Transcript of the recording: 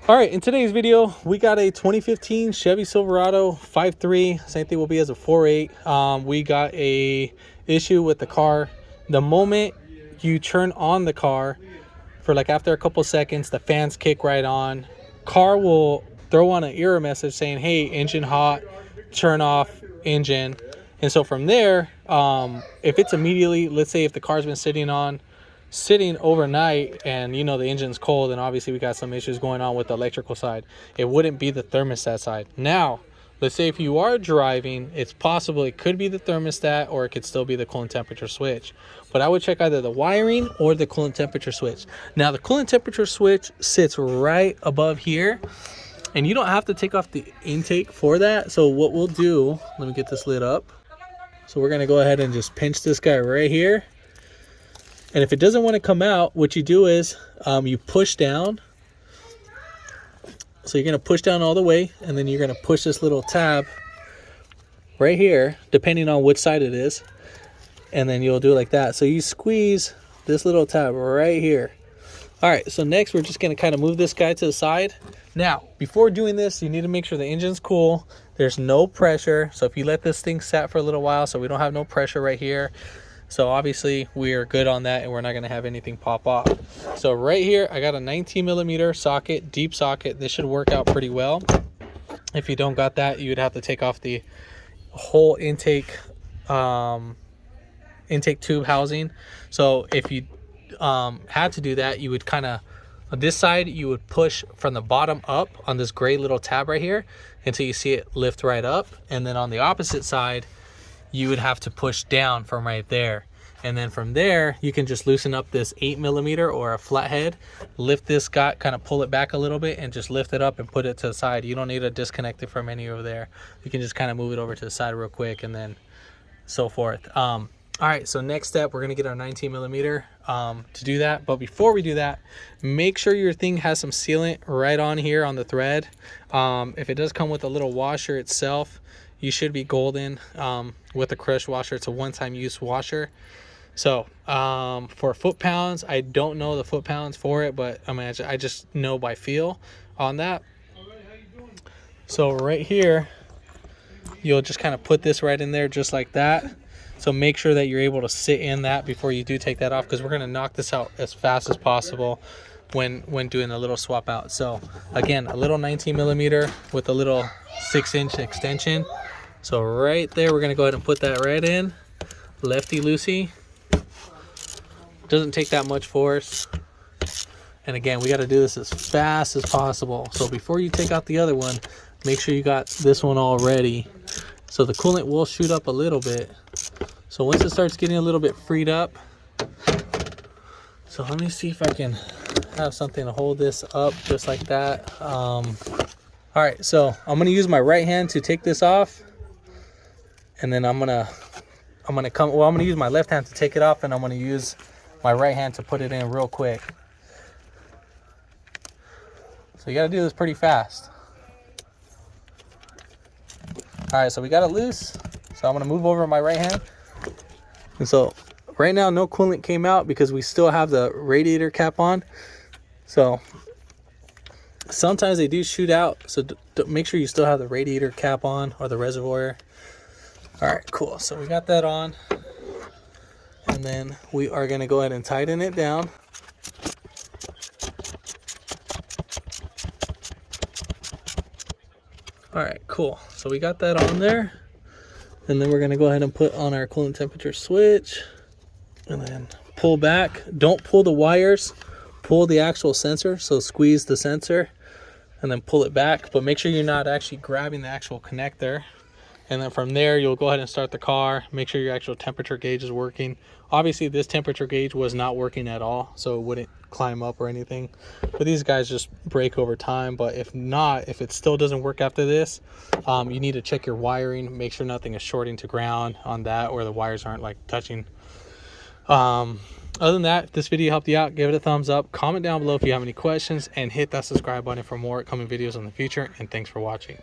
All right, in today's video, we got a 2015 Chevy Silverado 5.3. Same thing will be as a 4.8. We got a issue with the car. The moment you turn on the car, for like after a couple seconds, the fans kick right on. Car will throw on an error message saying, hey, engine hot, turn off engine. And so from there, if it's immediately, let's say if the car's been sitting overnight and you know the engine's cold, and obviously we got some issues going on with the electrical side, it wouldn't be the thermostat side. Now let's say if you are driving, it's possible it could be the thermostat or it could still be the coolant temperature switch, but I would check either the wiring or the coolant temperature switch. Now the coolant temperature switch sits right above here, and you don't have to take off the intake for that. So what we'll do, let me get this lit up. So we're going to go ahead and just pinch this guy right here. And if it doesn't want to come out, what you do is you push down. So you're going to push down all the way, and then you're going to push this little tab right here, depending on which side it is. And then you'll do it like that. So you squeeze this little tab right here. All right, so next we're just going to kind of move this guy to the side. Now, before doing this, you need to make sure the engine's cool. There's no pressure. So if you let this thing sat for a little while, so we don't have no pressure right here. So obviously we are good on that, and we're not going to have anything pop off. So right here, I got a 19mm socket, deep socket. This should work out pretty well. If you don't got that, you would have to take off the whole intake tube housing. So if you had to do that, you would kind of, on this side, you would push from the bottom up on this gray little tab right here until you see it lift right up. And then on the opposite side, you would have to push down from right there. And then from there, you can just loosen up this 8mm or a flathead, lift this guy, kind of pull it back a little bit and just lift it up and put it to the side. You don't need to disconnect it from any over there. You can just kind of move it over to the side real quick, and then so forth. All right, so next step, we're gonna get our 19mm to do that. But before we do that, make sure your thing has some sealant right on here on the thread. If it does come with a little washer itself, you should be golden with a crush washer. It's a one-time use washer. So for foot-pounds, I don't know the foot-pounds for it, but I mean, I just know by feel on that. So right here, you'll just kind of put this right in there just like that. So make sure that you're able to sit in that before you do take that off, because we're going to knock this out as fast as possible when doing a little swap out. So again, a little 19mm with a little 6-inch extension. So right there, we're going to go ahead and put that right in, lefty loosey. Doesn't take that much force. And again, we got to do this as fast as possible. So before you take out the other one, make sure you got this one all ready. So the coolant will shoot up a little bit. So once it starts getting a little bit freed up, so let me see if I can have something to hold this up just like that. All right, so I'm gonna use my right hand to take this off, and then I'm gonna use my left hand to take it off, and I'm gonna use my right hand to put it in real quick. So you gotta do this pretty fast. All right, so we got it loose. So I'm gonna move over my right hand. And so right now, no coolant came out because we still have the radiator cap on. So sometimes they do shoot out. So make sure you still have the radiator cap on, or the reservoir. All right, cool. So we got that on. And then we are gonna go ahead and tighten it down. All right, cool. So we got that on there. And then we're gonna go ahead and put on our coolant temperature switch, and then pull back. Don't pull the wires, pull the actual sensor. So squeeze the sensor and then pull it back, but make sure you're not actually grabbing the actual connector. And then from there, you'll go ahead and start the car. Make sure your actual temperature gauge is working. Obviously this temperature gauge was not working at all, so it wouldn't climb up or anything, but these guys just break over time. But if not, if it still doesn't work after this, you need to check your wiring, make sure nothing is shorting to ground on that, or the wires aren't like touching. Other than that, if this video helped you out, give it a thumbs up, comment down below if you have any questions, and hit that subscribe button for more upcoming videos in the future. And thanks for watching.